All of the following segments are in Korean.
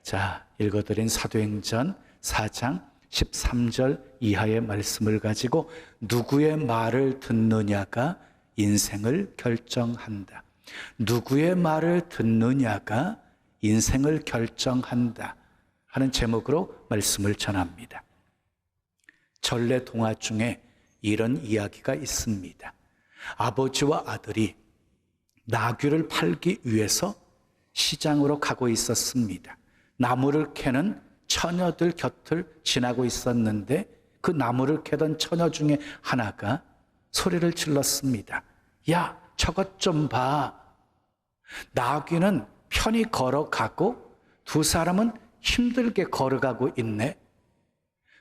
자, 읽어드린 사도행전 4장 13절 이하의 말씀을 가지고 누구의 말을 듣느냐가 인생을 결정한다. 누구의 말을 듣느냐가 인생을 결정한다 하는 제목으로 말씀을 전합니다. 전래 동화 중에 이런 이야기가 있습니다. 아버지와 아들이 나귀를 팔기 위해서 시장으로 가고 있었습니다. 나무를 캐는 처녀들 곁을 지나고 있었는데 그 나무를 캐던 처녀 중에 하나가 소리를 질렀습니다. 야, 저것 좀 봐. 나귀는 편히 걸어가고 두 사람은 힘들게 걸어가고 있네.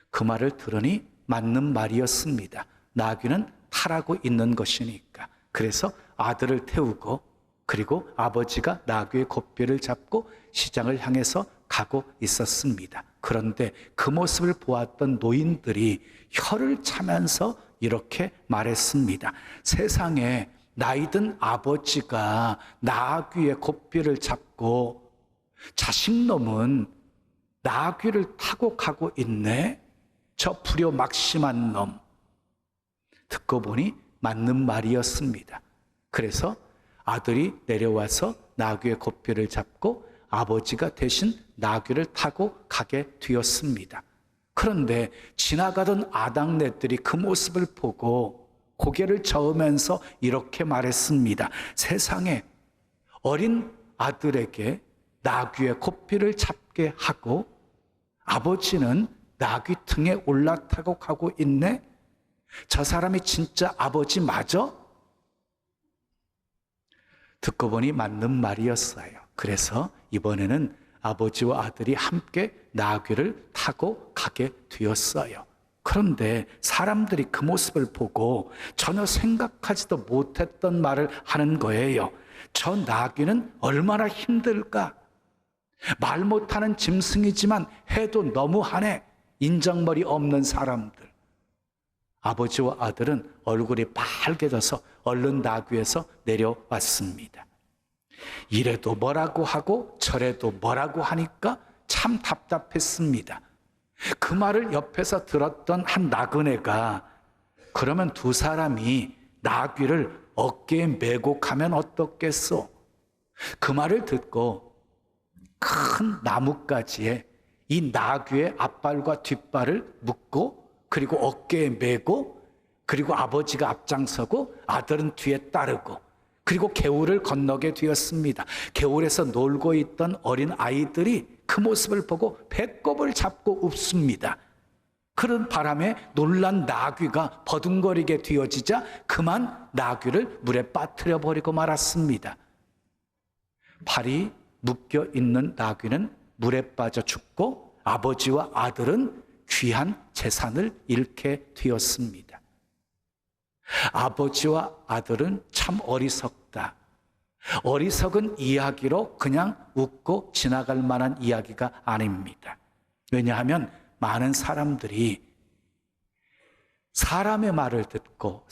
그 말을 들으니 맞는 말이었습니다. 나귀는 타라고 있는 것이니까. 그래서 아들을 태우고 그리고 아버지가 나귀의 곱비를 잡고 시장을 향해서 가고 있었습니다. 그런데 그 모습을 보았던 노인들이 혀를 차면서 이렇게 말했습니다. 세상에 나이든 아버지가 나귀의 곱비를 잡고 자식놈은 나귀를 타고 가고 있네. 저 불효막심한 놈. 듣고 보니 맞는 말이었습니다. 그래서 아들이 내려와서 나귀의 곱비를 잡고 아버지가 대신 나귀를 타고 가게 되었습니다. 그런데 지나가던 아당네들이 그 모습을 보고 고개를 저으면서 이렇게 말했습니다. 세상에 어린 아들에게 나귀의 곱비를 잡게 하고 아버지는 나귀 등에 올라타고 가고 있네? 저 사람이 진짜 아버지 맞아? 듣고 보니 맞는 말이었어요. 그래서 이번에는 아버지와 아들이 함께 나귀를 타고 가게 되었어요. 그런데 사람들이 그 모습을 보고 전혀 생각하지도 못했던 말을 하는 거예요. 저 나귀는 얼마나 힘들까? 말 못하는 짐승이지만 해도 너무하네. 인정머리 없는 사람들. 아버지와 아들은 얼굴이 빨개져서 얼른 나귀에서 내려왔습니다. 이래도 뭐라고 하고 저래도 뭐라고 하니까 참 답답했습니다. 그 말을 옆에서 들었던 한 나그네가 그러면 두 사람이 나귀를 어깨에 메고 가면 어떻겠소? 그 말을 듣고 큰 나뭇가지에 이 나귀의 앞발과 뒷발을 묶고 그리고 어깨에 메고 그리고 아버지가 앞장서고 아들은 뒤에 따르고 그리고 개울을 건너게 되었습니다. 개울에서 놀고 있던 어린 아이들이 그 모습을 보고 배꼽을 잡고 웃습니다. 그런 바람에 놀란 나귀가 버둥거리게 되어지자 그만 나귀를 물에 빠뜨려 버리고 말았습니다. 발이 묶여 있는 나귀는 물에 빠져 죽고 아버지와 아들은 귀한 재산을 잃게 되었습니다. 아버지와 아들은 참 어리석다. 어리석은 이야기로 그냥 웃고 지나갈 만한 이야기가 아닙니다. 왜냐하면 많은 사람들이 사람의 말을 듣고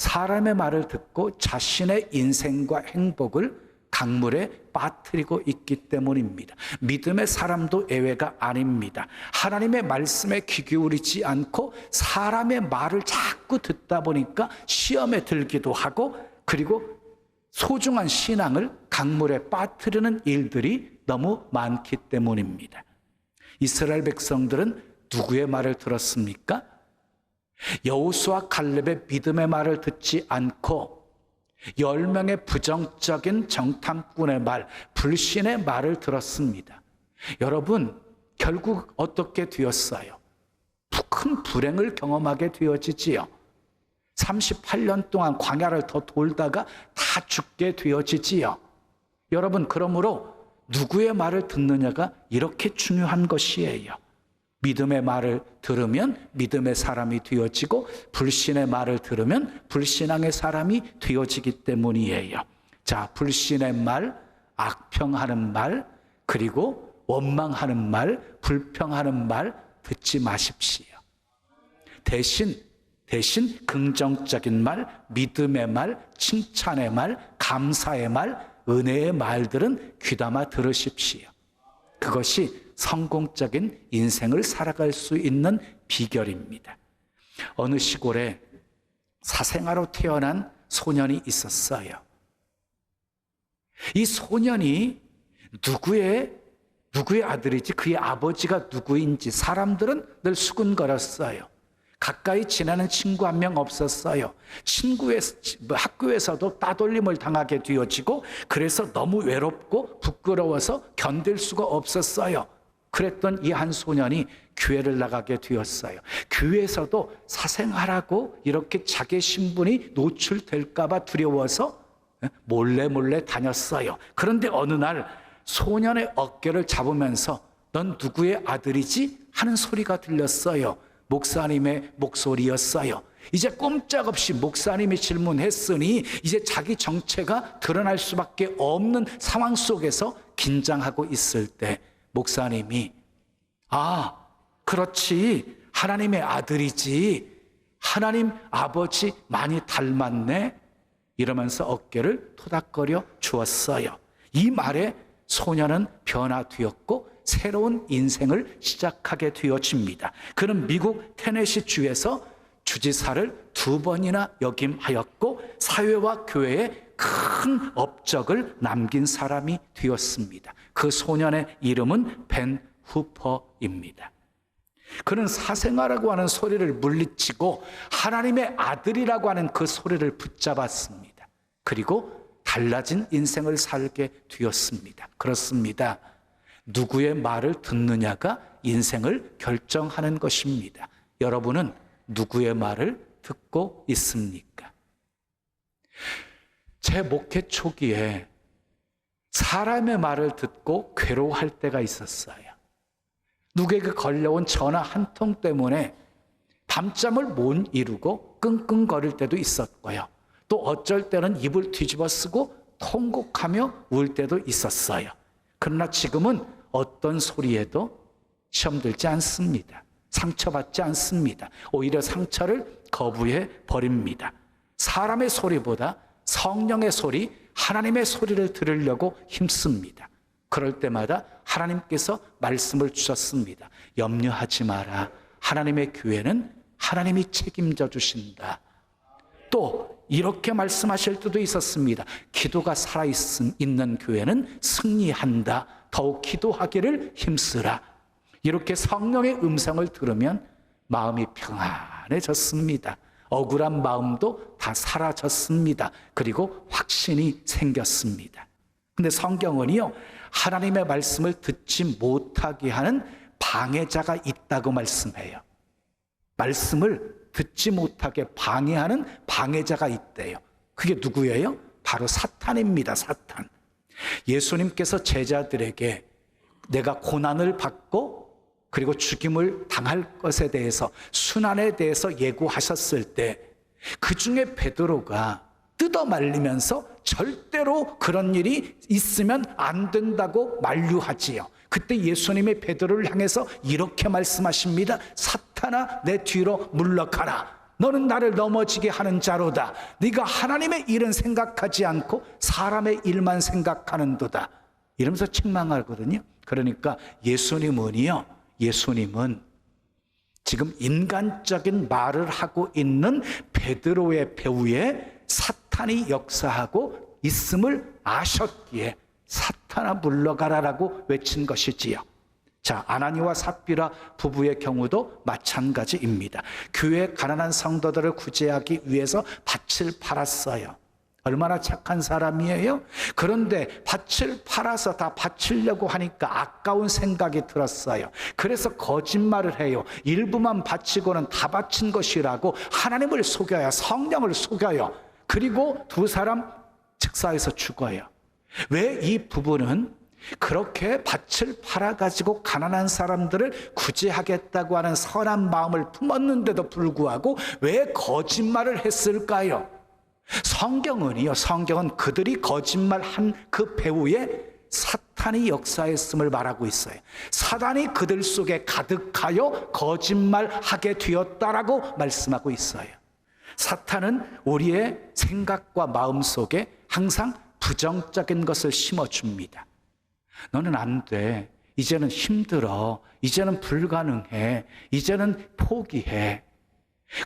자신의 인생과 행복을 강물에 빠뜨리고 있기 때문입니다. 믿음의 사람도 예외가 아닙니다. 하나님의 말씀에 귀 기울이지 않고 사람의 말을 자꾸 듣다 보니까 시험에 들기도 하고 그리고 소중한 신앙을 강물에 빠뜨리는 일들이 너무 많기 때문입니다. 이스라엘 백성들은 누구의 말을 들었습니까? 여호수아 갈렙의 믿음의 말을 듣지 않고 10명의 부정적인 정탐꾼의 말, 불신의 말을 들었습니다. 여러분, 결국 어떻게 되었어요? 큰 불행을 경험하게 되어지지요. 38년 동안 광야를 더 돌다가 다 죽게 되어지지요. 여러분, 그러므로 누구의 말을 듣느냐가 이렇게 중요한 것이에요. 믿음의 말을 들으면 믿음의 사람이 되어지고 불신의 말을 들으면 불신앙의 사람이 되어지기 때문이에요. 자, 불신의 말, 악평하는 말, 그리고 원망하는 말, 불평하는 말 듣지 마십시오. 대신 긍정적인 말, 믿음의 말, 칭찬의 말, 감사의 말, 은혜의 말들은 귀담아 들으십시오. 그것이 성공적인 인생을 살아갈 수 있는 비결입니다. 어느 시골에 사생아로 태어난 소년이 있었어요. 이 소년이 누구의 아들이지, 그의 아버지가 누구인지 사람들은 늘 수군거렸어요. 가까이 지나는 친구 한 명 없었어요. 학교에서도 따돌림을 당하게 되어지고, 그래서 너무 외롭고 부끄러워서 견딜 수가 없었어요. 그랬던 이 한 소년이 교회를 나가게 되었어요. 교회에서도 사생활하고 이렇게 자기 신분이 노출될까 봐 두려워서 몰래 다녔어요. 그런데 어느 날 소년의 어깨를 잡으면서 넌 누구의 아들이지? 하는 소리가 들렸어요. 목사님의 목소리였어요. 이제 꼼짝없이 목사님이 질문했으니 이제 자기 정체가 드러날 수밖에 없는 상황 속에서 긴장하고 있을 때 목사님이 그렇지, 하나님의 아들이지, 하나님 아버지 많이 닮았네, 이러면서 어깨를 토닥거려 주었어요. 이 말에 소년은 변화되었고 새로운 인생을 시작하게 되어집니다. 그는 미국 테네시 주에서 주지사를 2번이나 역임하였고 사회와 교회에 큰 업적을 남긴 사람이 되었습니다. 그 소년의 이름은 벤 후퍼입니다. 그는 사생아라고 하는 소리를 물리치고 하나님의 아들이라고 하는 그 소리를 붙잡았습니다. 그리고 달라진 인생을 살게 되었습니다. 그렇습니다. 누구의 말을 듣느냐가 인생을 결정하는 것입니다. 여러분은 누구의 말을 듣고 있습니까? 제 목회 초기에 사람의 말을 듣고 괴로워할 때가 있었어요. 누구에게 걸려온 전화 한 통 때문에 밤잠을 못 이루고 끙끙거릴 때도 있었고요. 또 어쩔 때는 입을 뒤집어 쓰고 통곡하며 울 때도 있었어요. 그러나 지금은 어떤 소리에도 시험 들지 않습니다. 상처받지 않습니다. 오히려 상처를 거부해 버립니다. 사람의 소리보다 성령의 소리, 하나님의 소리를 들으려고 힘씁니다. 그럴 때마다 하나님께서 말씀을 주셨습니다. 염려하지 마라. 하나님의 교회는 하나님이 책임져 주신다. 또 이렇게 말씀하실 때도 있었습니다. 기도가 살아있는 교회는 승리한다. 더욱 기도하기를 힘쓰라. 이렇게 성령의 음성을 들으면 마음이 평안해졌습니다. 억울한 마음도 다 사라졌습니다. 그리고 확신이 생겼습니다. 근데 성경은요, 하나님의 말씀을 듣지 못하게 하는 방해자가 있다고 말씀해요. 말씀을 듣지 못하게 방해하는 방해자가 있대요. 그게 누구예요? 바로 사탄입니다. 사탄. 예수님께서 제자들에게 내가 고난을 받고 그리고 죽임을 당할 것에 대해서, 순환에 대해서 예고하셨을 때 그 중에 베드로가 뜯어 말리면서 절대로 그런 일이 있으면 안 된다고 만류하지요. 그때 예수님이 베드로를 향해서 이렇게 말씀하십니다. 사탄아, 내 뒤로 물러가라. 너는 나를 넘어지게 하는 자로다. 네가 하나님의 일은 생각하지 않고 사람의 일만 생각하는도다. 이러면서 책망하거든요. 그러니까 예수님은 지금 인간적인 말을 하고 있는 베드로의 배후에 사탄이 역사하고 있음을 아셨기에 사탄아 물러가라라고 외친 것이지요. 자, 아나니와 삽비라 부부의 경우도 마찬가지입니다. 교회 가난한 성도들을 구제하기 위해서 밭을 팔았어요. 얼마나 착한 사람이에요? 그런데 밭을 팔아서 다 바치려고 하니까 아까운 생각이 들었어요. 그래서 거짓말을 해요. 일부만 바치고는 다 바친 것이라고 하나님을 속여요. 성령을 속여요. 그리고 두 사람 즉사에서 죽어요. 왜 이 부부는 그렇게 밭을 팔아가지고 가난한 사람들을 구제하겠다고 하는 선한 마음을 품었는데도 불구하고 왜 거짓말을 했을까요? 성경은 그들이 거짓말한 그 배후에 사탄이 역사했음을 말하고 있어요. 사단이 그들 속에 가득하여 거짓말하게 되었다라고 말씀하고 있어요. 사탄은 우리의 생각과 마음 속에 항상 부정적인 것을 심어줍니다. 너는 안 돼. 이제는 힘들어. 이제는 불가능해. 이제는 포기해.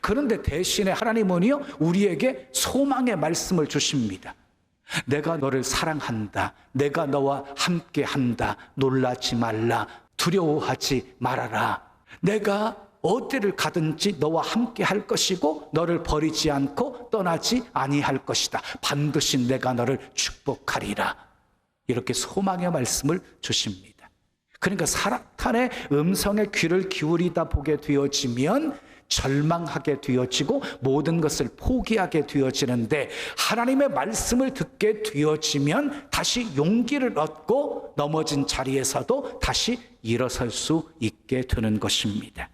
그런데 대신에 하나님은요, 우리에게 소망의 말씀을 주십니다. 내가 너를 사랑한다. 내가 너와 함께 한다. 놀라지 말라. 두려워하지 말아라. 내가 어디를 가든지 너와 함께 할 것이고 너를 버리지 않고 떠나지 아니할 것이다. 반드시 내가 너를 축복하리라. 이렇게 소망의 말씀을 주십니다. 그러니까 사탄의 음성에 귀를 기울이다 보게 되어지면 절망하게 되어지고 모든 것을 포기하게 되어지는데, 하나님의 말씀을 듣게 되어지면 다시 용기를 얻고 넘어진 자리에서도 다시 일어설 수 있게 되는 것입니다.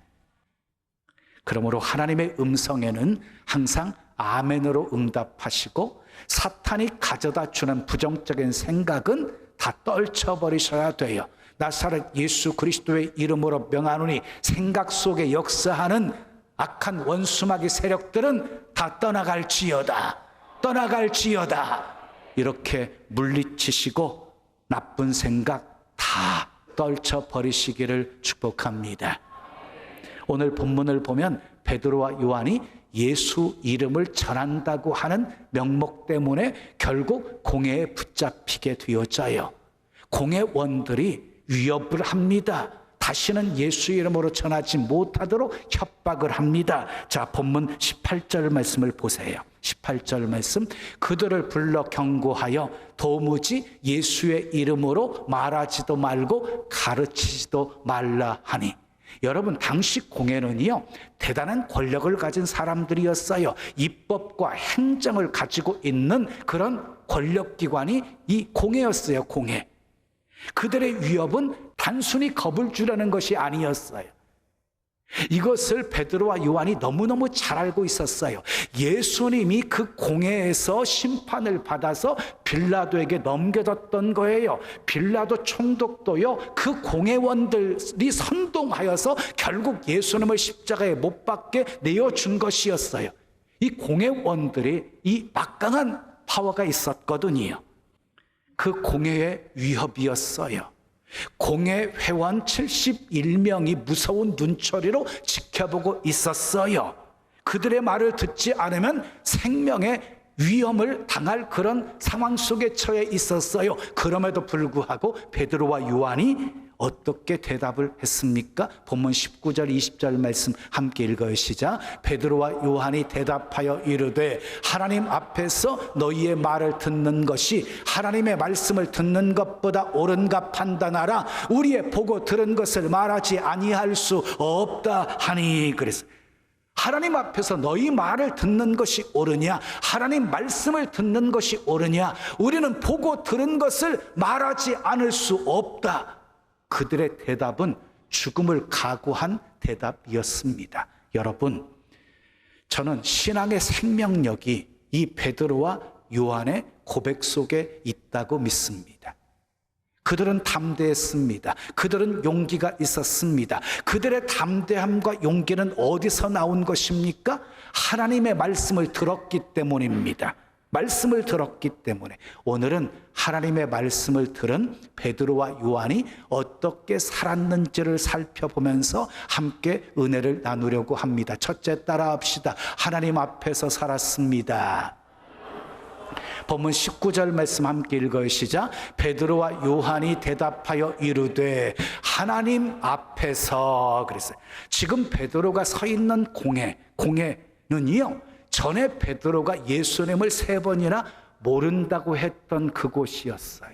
그러므로 하나님의 음성에는 항상 아멘으로 응답하시고, 사탄이 가져다 주는 부정적인 생각은 다 떨쳐버리셔야 돼요. 나사렛 예수 그리스도의 이름으로 명하노니 생각 속에 역사하는 악한 원수마귀 세력들은 다 떠나갈지어다. 떠나갈지어다. 이렇게 물리치시고 나쁜 생각 다 떨쳐버리시기를 축복합니다. 오늘 본문을 보면 베드로와 요한이 예수 이름을 전한다고 하는 명목 때문에 결국 공회에 붙잡히게 되어져요. 공회원들이 위협을 합니다. 다시는 예수 이름으로 전하지 못하도록 협박을 합니다. 자, 본문 18절 말씀을 보세요. 18절 말씀, 그들을 불러 경고하여 도무지 예수의 이름으로 말하지도 말고 가르치지도 말라 하니. 여러분, 당시 공회는요, 대단한 권력을 가진 사람들이었어요. 입법과 행정을 가지고 있는 그런 권력기관이 이 공회였어요. 공회. 그들의 위협은 단순히 겁을 주려는 것이 아니었어요. 이것을 베드로와 요한이 너무너무 잘 알고 있었어요. 예수님이 그 공회에서 심판을 받아서 빌라도에게 넘겨졌던 거예요. 빌라도 총독도요, 그 공회원들이 선동하여서 결국 예수님을 십자가에 못 박게 내어준 것이었어요. 이 공회원들이 이 막강한 파워가 있었거든요. 그 공회의 위협이었어요. 공회 회원 71명이 무서운 눈초리로 지켜보고 있었어요. 그들의 말을 듣지 않으면 생명의 위험을 당할 그런 상황 속에 처해 있었어요. 그럼에도 불구하고 베드로와 요한이 어떻게 대답을 했습니까? 본문 19절 20절 말씀 함께 읽어요. 시작. 베드로와 요한이 대답하여 이르되 하나님 앞에서 너희의 말을 듣는 것이 하나님의 말씀을 듣는 것보다 옳은가 판단하라. 우리의 보고 들은 것을 말하지 아니할 수 없다 하니. 그랬어요. 하나님 앞에서 너희 말을 듣는 것이 옳으냐, 하나님 말씀을 듣는 것이 옳으냐, 우리는 보고 들은 것을 말하지 않을 수 없다. 그들의 대답은 죽음을 각오한 대답이었습니다. 여러분, 저는 신앙의 생명력이 이 베드로와 요한의 고백 속에 있다고 믿습니다. 그들은 담대했습니다. 그들은 용기가 있었습니다. 그들의 담대함과 용기는 어디서 나온 것입니까? 하나님의 말씀을 들었기 때문입니다. 말씀을 들었기 때문에. 오늘은 하나님의 말씀을 들은 베드로와 요한이 어떻게 살았는지를 살펴보면서 함께 은혜를 나누려고 합니다. 첫째, 따라합시다. 하나님 앞에서 살았습니다. 본문 19절 말씀 함께 읽어요. 시작. 베드로와 요한이 대답하여 이르되 하나님 앞에서. 그랬어요. 지금 베드로가 서 있는 공회는요, 전에 베드로가 예수님을 3번이나 모른다고 했던 그곳이었어요.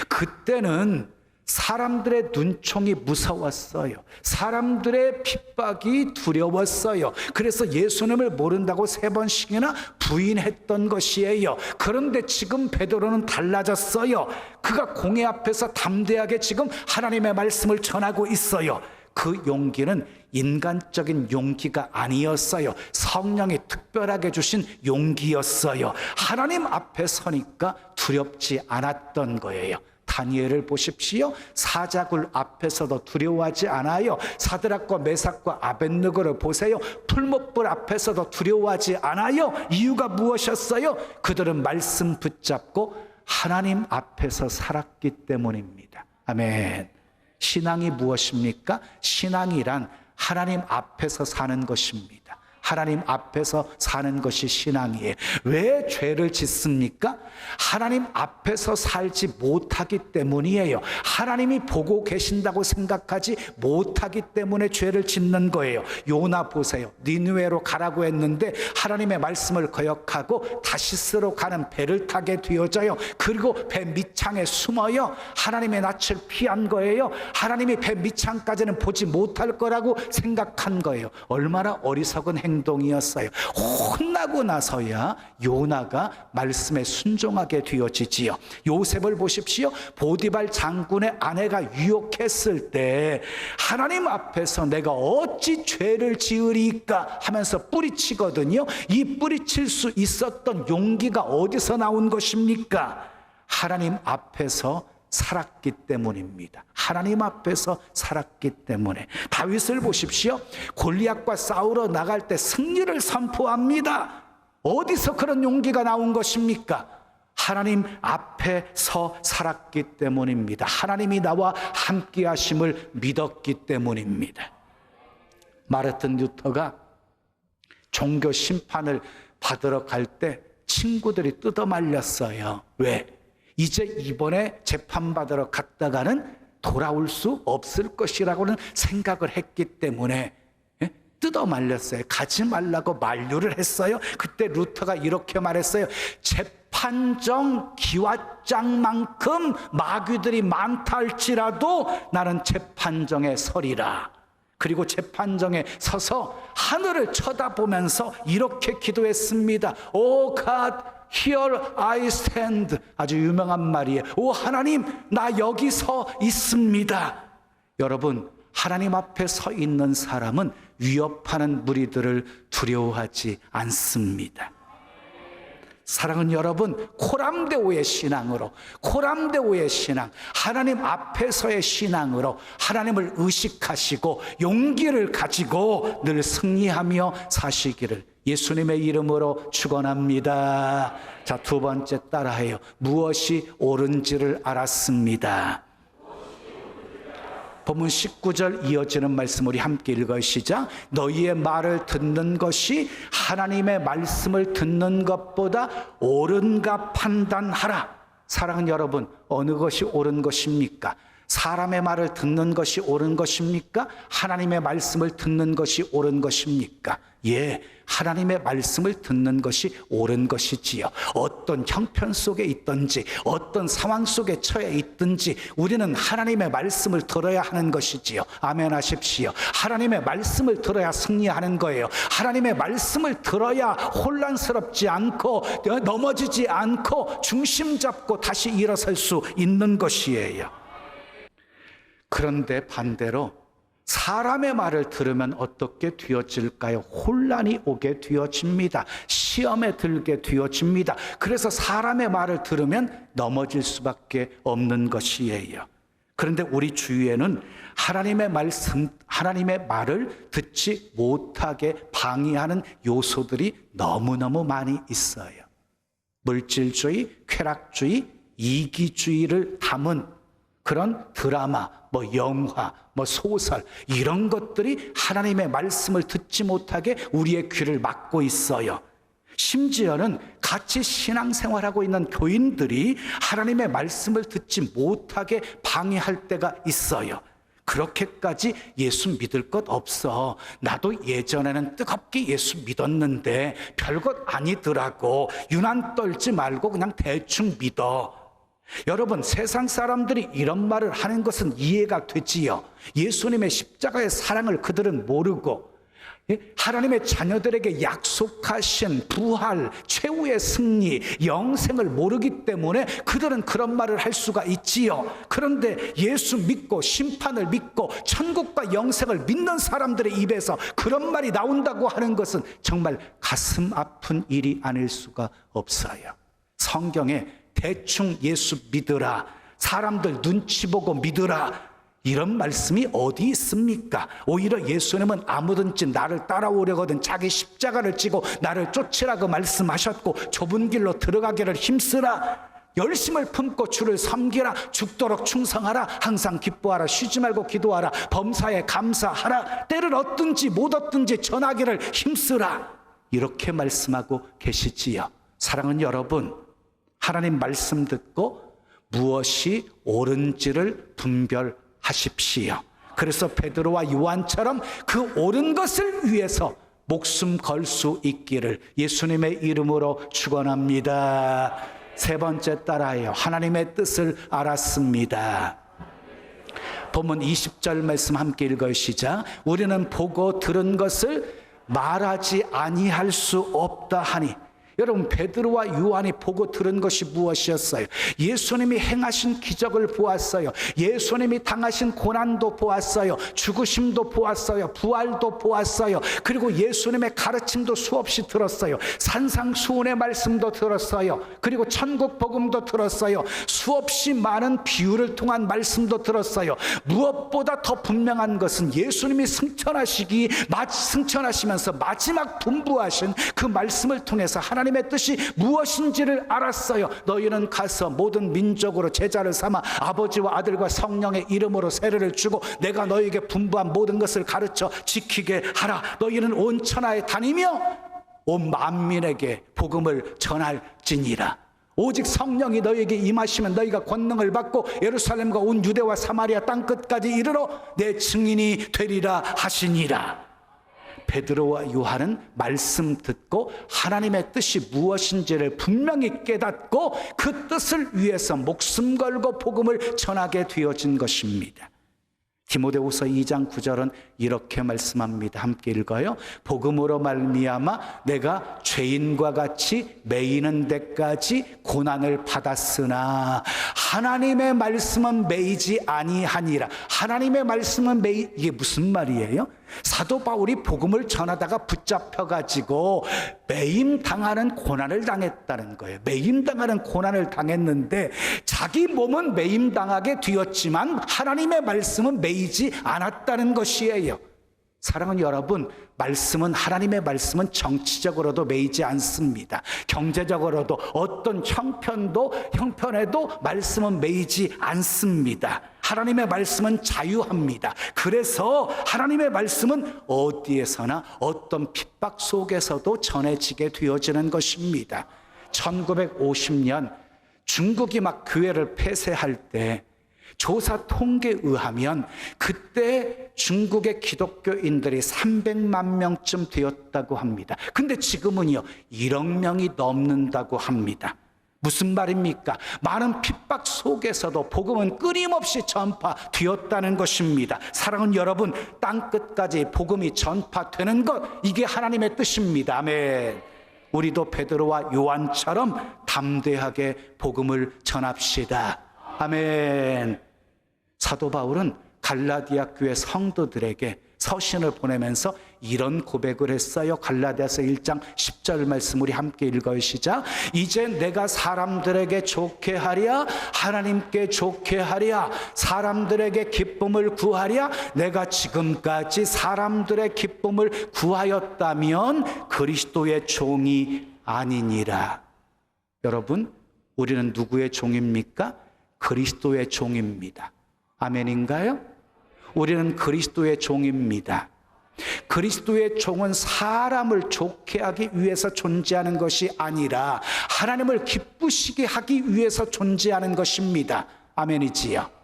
그때는 사람들의 눈총이 무서웠어요. 사람들의 핍박이 두려웠어요. 그래서 예수님을 모른다고 3번씩이나 부인했던 것이에요. 그런데 지금 베드로는 달라졌어요. 그가 공회 앞에서 담대하게 지금 하나님의 말씀을 전하고 있어요. 그 용기는 인간적인 용기가 아니었어요. 성령이 특별하게 주신 용기였어요. 하나님 앞에 서니까 두렵지 않았던 거예요. 다니엘을 보십시오. 사자굴 앞에서도 두려워하지 않아요. 사드락과 메삭과 아벳느고를 보세요. 풀무불 앞에서도 두려워하지 않아요. 이유가 무엇이었어요? 그들은 말씀 붙잡고 하나님 앞에서 살았기 때문입니다. 아멘. 신앙이 무엇입니까? 신앙이란 하나님 앞에서 사는 것입니다. 하나님 앞에서 사는 것이 신앙이에요. 왜 죄를 짓습니까? 하나님 앞에서 살지 못하기 때문이에요. 하나님이 보고 계신다고 생각하지 못하기 때문에 죄를 짓는 거예요. 요나 보세요. 니느웨로 가라고 했는데 하나님의 말씀을 거역하고 다시스로 가는 배를 타게 되어져요. 그리고 배 밑창에 숨어요. 하나님의 낯을 피한 거예요. 하나님이 배 밑창까지는 보지 못할 거라고 생각한 거예요. 얼마나 어리석은 행동이었어요. 혼나고 나서야 요나가 말씀에 순종하게 되어지지요. 요셉을 보십시오. 보디발 장군의 아내가 유혹했을 때 하나님 앞에서 내가 어찌 죄를 지으리까 하면서 뿌리치거든요. 이 뿌리칠 수 있었던 용기가 어디서 나온 것입니까? 하나님 앞에서 살았기 때문입니다. 하나님 앞에서 살았기 때문에. 다윗을 보십시오. 골리앗과 싸우러 나갈 때 승리를 선포합니다. 어디서 그런 용기가 나온 것입니까? 하나님 앞에서 살았기 때문입니다. 하나님이 나와 함께 하심을 믿었기 때문입니다. 마르틴 루터가 종교 심판을 받으러 갈 때 친구들이 뜯어말렸어요. 왜? 이제 이번에 재판받으러 갔다가는 돌아올 수 없을 것이라고는 생각을 했기 때문에 뜯어말렸어요. 가지 말라고 만류를 했어요. 그때 루터가 이렇게 말했어요. 재판정 기왓장만큼 마귀들이 많다 할지라도 나는 재판정에 서리라. 그리고 재판정에 서서 하늘을 쳐다보면서 이렇게 기도했습니다. 오 God, here I stand. 아주 유명한 말이에요. 오 하나님, 나 여기 서 있습니다. 여러분, 하나님 앞에 서 있는 사람은 위협하는 무리들을 두려워하지 않습니다. 사랑하는 여러분, 코람데오의 신앙으로, 코람데오의 신앙, 하나님 앞에서의 신앙으로 하나님을 의식하시고 용기를 가지고 늘 승리하며 사시기를 예수님의 이름으로 축원합니다. 자, 두 번째 따라해요. 무엇이 옳은지를 알았습니다. 본문 19절 이어지는 말씀 우리 함께 읽어요. 시작. 너희의 말을 듣는 것이 하나님의 말씀을 듣는 것보다 옳은가 판단하라. 사랑하는 여러분, 어느 것이 옳은 것입니까? 사람의 말을 듣는 것이 옳은 것입니까? 하나님의 말씀을 듣는 것이 옳은 것입니까? 예, 하나님의 말씀을 듣는 것이 옳은 것이지요. 어떤 형편 속에 있든지 어떤 상황 속에 처해 있든지 우리는 하나님의 말씀을 들어야 하는 것이지요. 아멘 하십시오. 하나님의 말씀을 들어야 승리하는 거예요. 하나님의 말씀을 들어야 혼란스럽지 않고 넘어지지 않고 중심 잡고 다시 일어설 수 있는 것이에요. 그런데 반대로 사람의 말을 들으면 어떻게 되어질까요? 혼란이 오게 되어집니다. 시험에 들게 되어집니다. 그래서 사람의 말을 들으면 넘어질 수밖에 없는 것이에요. 그런데 우리 주위에는 하나님의 말씀, 하나님의 말을 듣지 못하게 방해하는 요소들이 너무너무 많이 있어요. 물질주의, 쾌락주의, 이기주의를 담은 그런 드라마, 영화, 소설 이런 것들이 하나님의 말씀을 듣지 못하게 우리의 귀를 막고 있어요. 심지어는 같이 신앙생활하고 있는 교인들이 하나님의 말씀을 듣지 못하게 방해할 때가 있어요. 그렇게까지 예수 믿을 것 없어. 나도 예전에는 뜨겁게 예수 믿었는데 별것 아니더라고. 유난 떨지 말고 그냥 대충 믿어. 여러분, 세상 사람들이 이런 말을 하는 것은 이해가 되지요. 예수님의 십자가의 사랑을 그들은 모르고 하나님의 자녀들에게 약속하신 부활, 최후의 승리, 영생을 모르기 때문에 그들은 그런 말을 할 수가 있지요. 그런데 예수 믿고 심판을 믿고 천국과 영생을 믿는 사람들의 입에서 그런 말이 나온다고 하는 것은 정말 가슴 아픈 일이 아닐 수가 없어요. 성경에 대충 예수 믿으라, 사람들 눈치 보고 믿으라, 이런 말씀이 어디 있습니까? 오히려 예수님은 아무든지 나를 따라오려거든 자기 십자가를 지고 나를 쫓으라고 말씀하셨고 좁은 길로 들어가기를 힘쓰라. 열심을 품고 주를 섬기라. 죽도록 충성하라. 항상 기뻐하라. 쉬지 말고 기도하라. 범사에 감사하라. 때를 얻든지 못 얻든지 전하기를 힘쓰라. 이렇게 말씀하고 계시지요. 사랑하는 여러분, 하나님 말씀 듣고 무엇이 옳은지를 분별하십시오. 그래서 베드로와 요한처럼 그 옳은 것을 위해서 목숨 걸 수 있기를 예수님의 이름으로 축원합니다. 세 번째 따라해요. 하나님의 뜻을 알았습니다. 본문 20절 말씀 함께 읽어요. 시작. 우리는 보고 들은 것을 말하지 아니할 수 없다 하니. 여러분, 베드로와 요한이 보고 들은 것이 무엇이었어요? 예수님이 행하신 기적을 보았어요. 예수님이 당하신 고난도 보았어요. 죽으심도 보았어요. 부활도 보았어요. 그리고 예수님의 가르침도 수없이 들었어요. 산상수훈의 말씀도 들었어요. 그리고 천국 복음도 들었어요. 수없이 많은 비유를 통한 말씀도 들었어요. 무엇보다 더 분명한 것은 예수님이 승천하시면서 마지막 분부하신 그 말씀을 통해서 하나님의 뜻이 무엇인지를 알았어요. 너희는 가서 모든 민족으로 제자를 삼아 아버지와 아들과 성령의 이름으로 세례를 주고 내가 너희에게 분부한 모든 것을 가르쳐 지키게 하라. 너희는 온 천하에 다니며 온 만민에게 복음을 전할지니라. 오직 성령이 너희에게 임하시면 너희가 권능을 받고 예루살렘과 온 유대와 사마리아 땅끝까지 이르러 내 증인이 되리라 하시니라. 베드로와 요한은 말씀 듣고 하나님의 뜻이 무엇인지를 분명히 깨닫고 그 뜻을 위해서 목숨 걸고 복음을 전하게 되어진 것입니다. 디모데후서 2장 9절은 이렇게 말씀합니다. 함께 읽어요. 복음으로 말미암아 내가 죄인과 같이 매이는 데까지 고난을 받았으나 하나님의 말씀은 매이지 아니하니라. 하나님의 말씀은 이게 무슨 말이에요? 사도 바울이 복음을 전하다가 붙잡혀가지고 매임당하는 고난을 당했다는 거예요. 매임당하는 고난을 당했는데 자기 몸은 매임당하게 되었지만 하나님의 말씀은 매이지 않았다는 것이에요. 사랑하는 여러분, 하나님의 말씀은 정치적으로도 매이지 않습니다. 경제적으로도 어떤 형편에도 말씀은 매이지 않습니다. 하나님의 말씀은 자유합니다. 그래서 하나님의 말씀은 어디에서나 어떤 핍박 속에서도 전해지게 되어지는 것입니다. 1950년 중국이 막 교회를 폐쇄할 때 조사 통계에 의하면 그때 중국의 기독교인들이 300만 명쯤 되었다고 합니다. 근데 지금은요 1억 명이 넘는다고 합니다. 무슨 말입니까? 많은 핍박 속에서도 복음은 끊임없이 전파되었다는 것입니다. 사랑하는 여러분, 땅끝까지 복음이 전파되는 것, 이게 하나님의 뜻입니다. 아멘. 우리도 베드로와 요한처럼 담대하게 복음을 전합시다. 아멘. 사도 바울은 갈라디아 교회 성도들에게 서신을 보내면서 이런 고백을 했어요. 갈라디아서 1장 10절 말씀 우리 함께 읽어요. 시작. 이제 내가 사람들에게 좋게 하랴 하나님께 좋게 하랴 사람들에게 기쁨을 구하랴 내가 지금까지 사람들의 기쁨을 구하였다면 그리스도의 종이 아니니라. 여러분, 우리는 누구의 종입니까? 그리스도의 종입니다. 아멘인가요? 우리는 그리스도의 종입니다. 그리스도의 종은 사람을 좋게 하기 위해서 존재하는 것이 아니라 하나님을 기쁘시게 하기 위해서 존재하는 것입니다. 아멘이지요.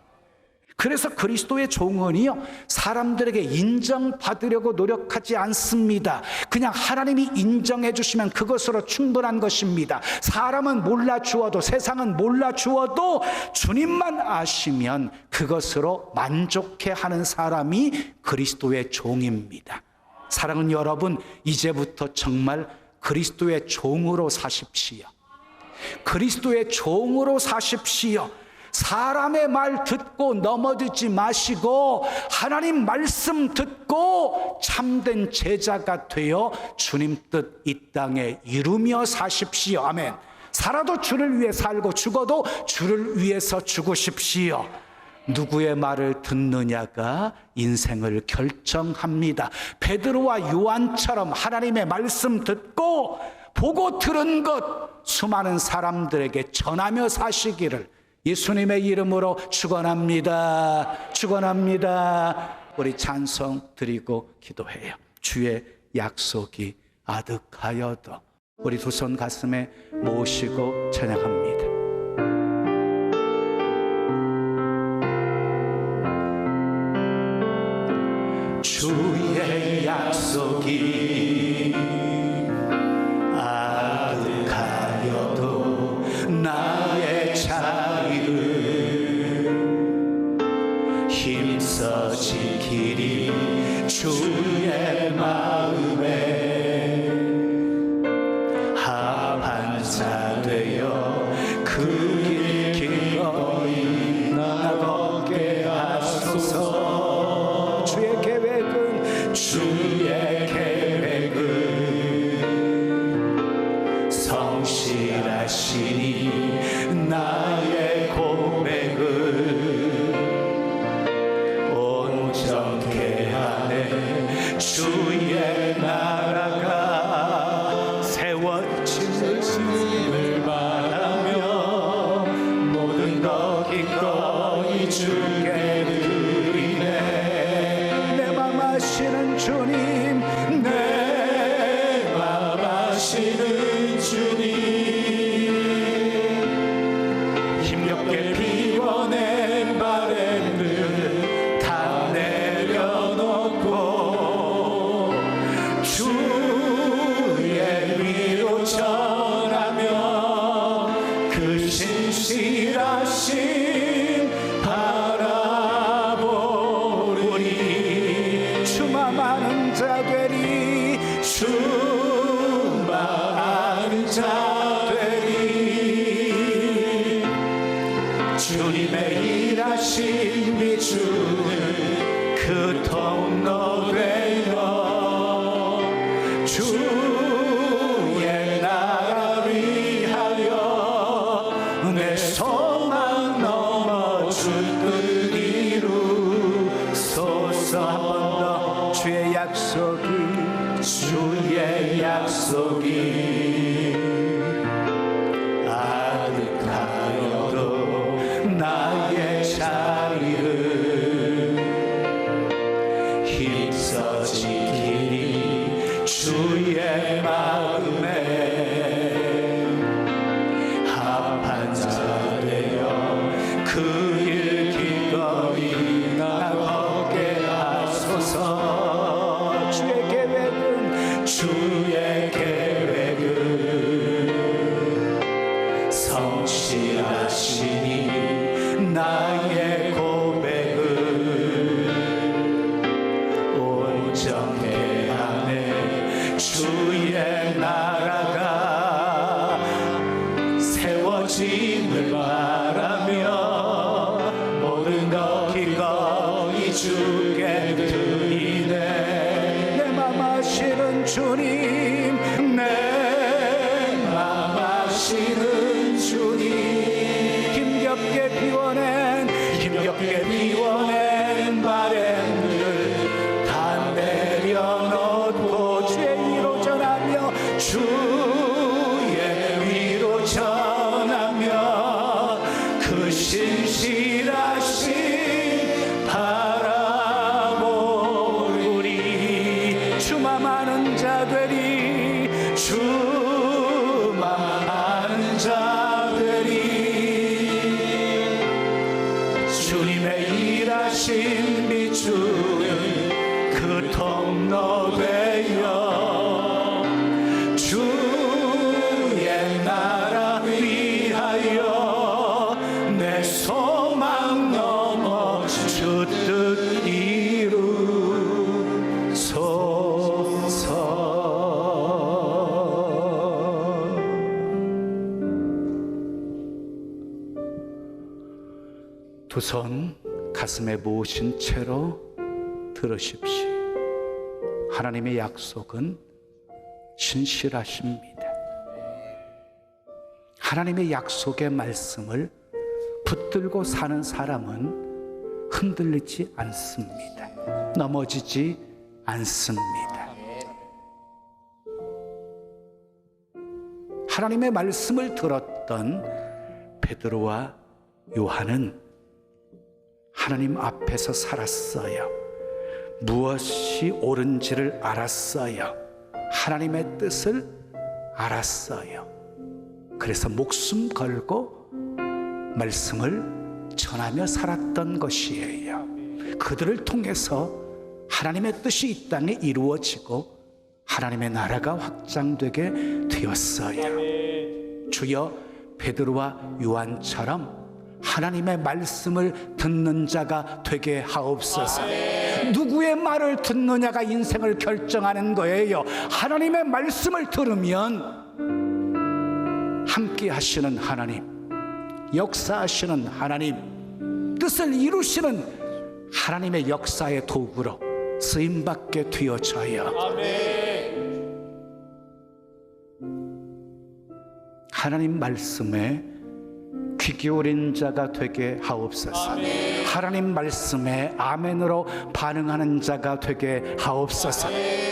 그래서 그리스도의 종은요 사람들에게 인정받으려고 노력하지 않습니다. 그냥 하나님이 인정해 주시면 그것으로 충분한 것입니다. 사람은 몰라주어도 세상은 몰라주어도 주님만 아시면 그것으로 만족해 하는 사람이 그리스도의 종입니다. 사랑하는 여러분, 이제부터 정말 그리스도의 종으로 사십시오. 그리스도의 종으로 사십시오. 사람의 말 듣고 넘어지지 마시고 하나님 말씀 듣고 참된 제자가 되어 주님 뜻 이 땅에 이루며 사십시오. 아멘. 살아도 주를 위해 살고 죽어도 주를 위해서 죽으십시오. 누구의 말을 듣느냐가 인생을 결정합니다. 베드로와 요한처럼 하나님의 말씀 듣고 보고 들은 것 수많은 사람들에게 전하며 사시기를 예수님의 이름으로 축원합니다. 축원합니다. 우리 찬송 드리고 기도해요. 주의 약속이 아득하여도. 우리 두 손 가슴에 모시고 찬양합니다. 주의 약속이 아득하여도 나의 자리를 힘써 지키리. 주의 마음에 합한 자 되어 그 길 기꺼이 나가게 하소서. 주의 계획은 성실하시니 나의 고백을 온전케 하네. 주의 나라가 세워짐을 바라며 모든 것 기꺼이 주께 드리네. 내 맘 아시는 주님, 내 맘 아시는 주님, 힘겹게 비워낸 바램들 다 내려놓고 주의 위로 전하며 그 신실하심 바라보리. 주만 아는 자 되리. 주만 아는 자 되리. 주님의 일하신 비추는 그 통로 되어 주의 나라 위하여 내 소망 넘어 주들 이루소서. 한 번 더. 주의 약속이, 주의 약속이 아득하여도 나의 자리를 힘써 지키리. 주의 마음에 합한 자 되어 그 일 기꺼이 나가게 하소서. 주의 계획은 성실하시니 나의 고백을 온전케 하네. 주의 나라가 세워짐을 바라며 모든 것 기꺼이 주께 드리네. 내 맘 아시는 주님, 내 맘 아시는 주님, 힘겹게 비워낸 바램들 다 내려놓고 주의 위로 전하며 주의 위로 전하며 그 신실하신 바라보리. 주만 아는 자 되리. 주만 아는 자 되리. 주님의 일하신 비추는 그 통로 되어 주의 나라 위하여 내 소망 넘어 주 뜻 이루소서. 두 손 가슴에 모으신 채로 들으십시오. 하나님의 약속은 신실하십니다. 하나님의 약속의 말씀을 붙들고 사는 사람은 흔들리지 않습니다. 넘어지지 않습니다. 하나님의 말씀을 들었던 베드로와 요한은 하나님 앞에서 살았어요. 무엇이 옳은지를 알았어요. 하나님의 뜻을 알았어요. 그래서 목숨 걸고 말씀을 전하며 살았던 것이에요. 그들을 통해서 하나님의 뜻이 이 땅에 이루어지고 하나님의 나라가 확장되게 되었어요. 주여 베드로와 요한처럼 하나님의 말씀을 듣는 자가 되게 하옵소서. 누구의 말을 듣느냐가 인생을 결정하는 거예요. 하나님의 말씀을 들으면 함께 하시는 하나님, 역사하시는 하나님, 뜻을 이루시는 하나님의 역사의 도구로 쓰임받게 되어져요. 하나님 말씀에 귀 기울인 자가 되게 하옵소서. 하나님 말씀에 아멘으로 반응하는 자가 되게 하옵소서.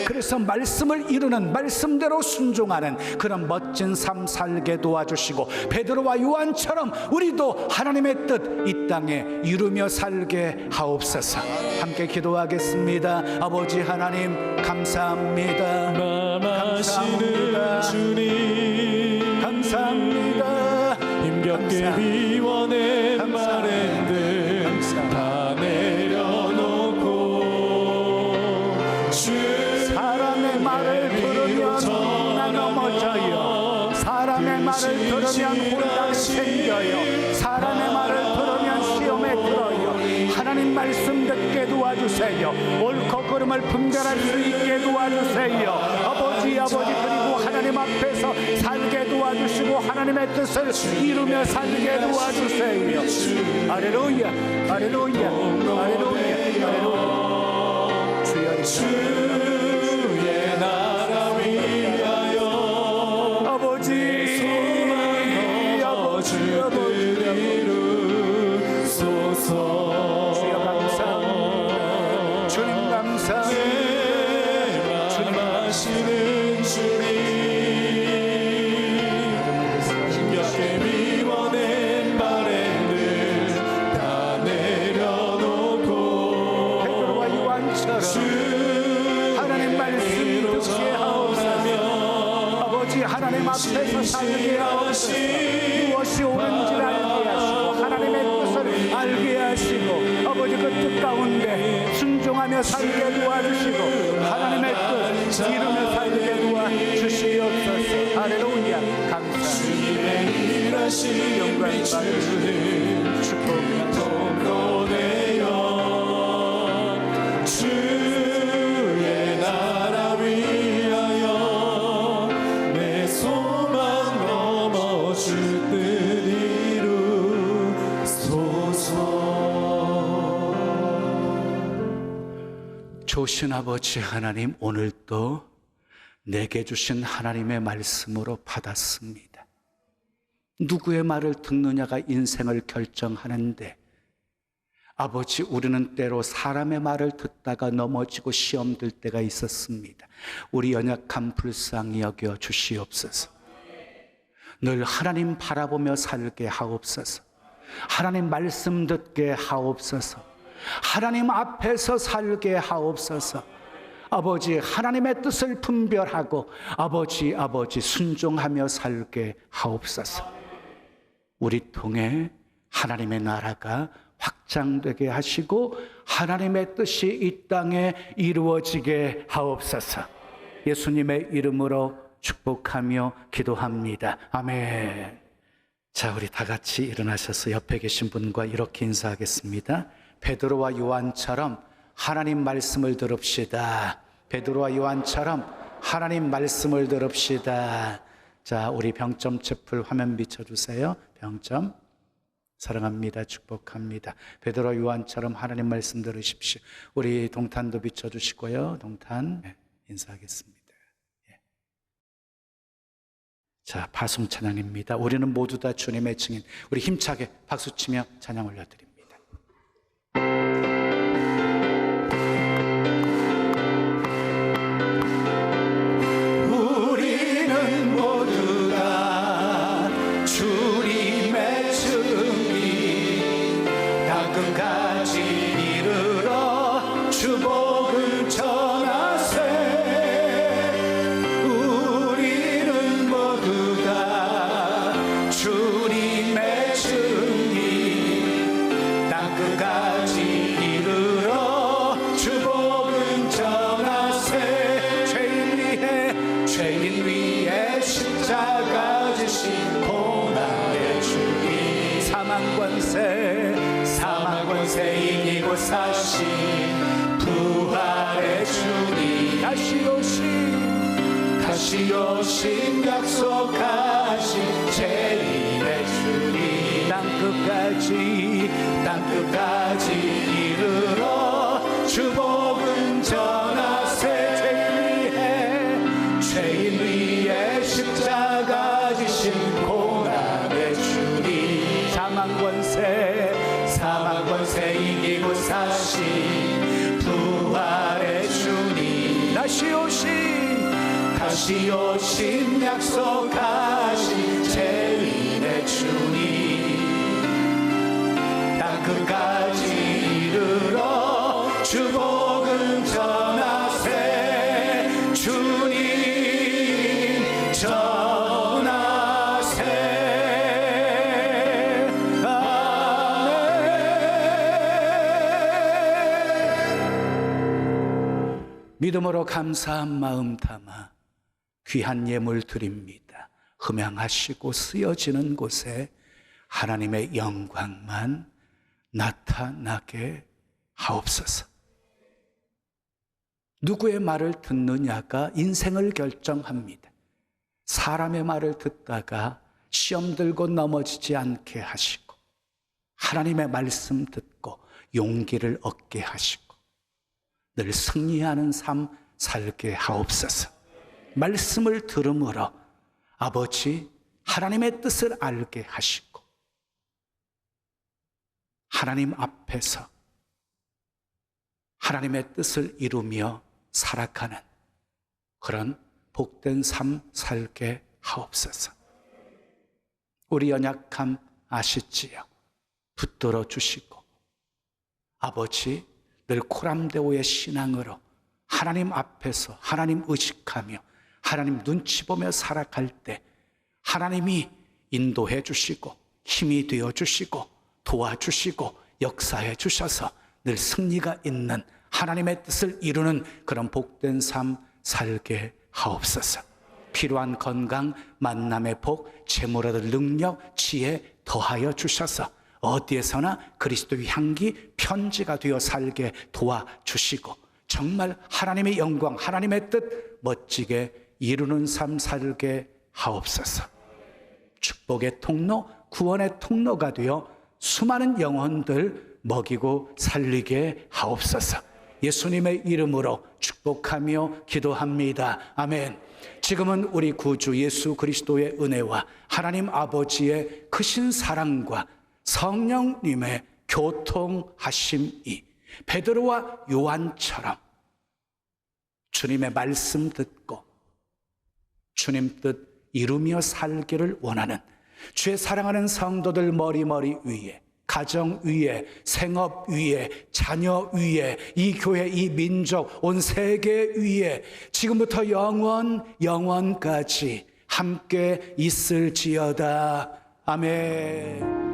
그래서 말씀을 이루는, 말씀대로 순종하는 그런 멋진 삶 살게 도와주시고 베드로와 요한처럼 우리도 하나님의 뜻 이 땅에 이루며 살게 하옵소서. 함께 기도하겠습니다. 아버지 하나님 감사합니다. 감사합니다. 주님 감사합니다. 힘겹게 비워낸 바램들 다 내려놓고 사람의 말을 들으면 나 넘어져요. 사람의 말을 들으면 혼란이 생겨요. 사람의 말을 들으면 시험에 들어요. 하나님 말씀 듣게 도와주세요. 옳고 그름을 분별할 수 있게 도와주세요. 아버지 그리고 하나님 앞에서 살게 도와주시고 하나님의 뜻을 이루며 살게 도와주세요. 할렐루야 할렐루야 할렐루야 할렐루야. 주의 나라 위하여 아버지 주들 이루소서. 주여 감사합니다. 주님 감사합니다. 주님 하시는 주님 힘겹게 비워낸 바램들 다 내려놓고 베드로와 요한처럼 하나님 말씀 듣게 하옵소서. 아버지 하나님 앞에서 살게 하옵소서. 무엇이 옳은지를 알게 하시고 하나님의 뜻을 알게 하시고 아버지 그 뜻 가운데 순종하며 살게 도와주시고 하나님의 뜻 이루며 살게 도와주시옵소서. 할렐루야 감사합니다. 영광 받으시는 축복합니다. 주의 나라 위하여 내 소망 넘어 주 뜻 이루소서. 좋으신 아버지 하나님, 오늘도 내게 주신 하나님의 말씀으로 받았습니다. 누구의 말을 듣느냐가 인생을 결정하는데 아버지, 우리는 때로 사람의 말을 듣다가 넘어지고 시험 들 때가 있었습니다. 우리 연약한 불쌍히 여겨 주시옵소서. 늘 하나님 바라보며 살게 하옵소서. 하나님 말씀 듣게 하옵소서. 하나님 앞에서 살게 하옵소서. 아버지, 하나님의 뜻을 분별하고 아버지 순종하며 살게 하옵소서. 우리 통해 하나님의 나라가 확장되게 하시고 하나님의 뜻이 이 땅에 이루어지게 하옵소서. 예수님의 이름으로 축복하며 기도합니다. 아멘. 자, 우리 다 같이 일어나셔서 옆에 계신 분과 이렇게 인사하겠습니다. 베드로와 요한처럼 하나님 말씀을 들읍시다. 베드로와 요한처럼 하나님 말씀을 들읍시다. 자, 우리 병점 채플 화면 비춰주세요. 병점. 사랑합니다. 축복합니다. 베드로와 요한처럼 하나님 말씀 들으십시오. 우리 동탄도 비춰주시고요. 동탄. 네, 인사하겠습니다. 예. 자, 파송 찬양입니다. 우리는 모두 다 주님의 증인. 우리 힘차게 박수치며 찬양 올려드립니다. 우리는 모두 다 복을 전하세. 우리는 모두 다 주님의 증인, 땅끝까지 이르러 주 복을 전하세. 죄인 위에 십자가 지신 고난의 주님, 사망 권세 이기고 사신 부활의 주님, 다시 오신 약속하신 죄인의 주님, 땅끝까지 이르러 주 복음 전하세. 죄인 위에 십자가 지신 고난의 주님, 사망 권세 이기고 사신 부활의 주님, 다시 오신 약속하신 죄인의 주님, 땅끝까지 이르러 주 복음 전하세. 주님 전하세. 아멘. 믿음으로 감사한 마음 담아 귀한 예물 드립니다. 흠양하시고 쓰여지는 곳에 하나님의 영광만 나타나게 하옵소서. 누구의 말을 듣느냐가 인생을 결정합니다. 사람의 말을 듣다가 시험 들고 넘어지지 않게 하시고, 하나님의 말씀 듣고 용기를 얻게 하시고, 늘 승리하는 삶 살게 하옵소서. 말씀을 들음으로 아버지 하나님의 뜻을 알게 하시고, 하나님 앞에서 하나님의 뜻을 이루며 살아가는 그런 복된 삶 살게 하옵소서. 우리 연약함 아시지요? 붙들어 주시고, 아버지 늘 코람데오의 신앙으로 하나님 앞에서 하나님 의식하며 하나님 눈치 보며 살아갈 때 하나님이 인도해 주시고 힘이 되어 주시고 도와주시고 역사해 주셔서 늘 승리가 있는 하나님의 뜻을 이루는 그런 복된 삶 살게 하옵소서. 필요한 건강, 만남의 복, 재물 얻을 능력, 지혜 더하여 주셔서 어디에서나 그리스도의 향기 편지가 되어 살게 도와주시고, 정말 하나님의 영광, 하나님의 뜻 멋지게 이루는 삶 살게 하옵소서. 축복의 통로, 구원의 통로가 되어 수많은 영혼들 먹이고 살리게 하옵소서. 예수님의 이름으로 축복하며 기도합니다. 아멘. 지금은 우리 구주 예수 그리스도의 은혜와 하나님 아버지의 크신 사랑과 성령님의 교통하심이 베드로와 요한처럼 주님의 말씀 듣고 주님 뜻 이루며 살기를 원하는 주의 사랑하는 성도들 머리 위에, 가정 위에, 생업 위에, 자녀 위에, 이 교회, 이 민족, 온 세계 위에 지금부터 영원까지 함께 있을지어다. 아멘.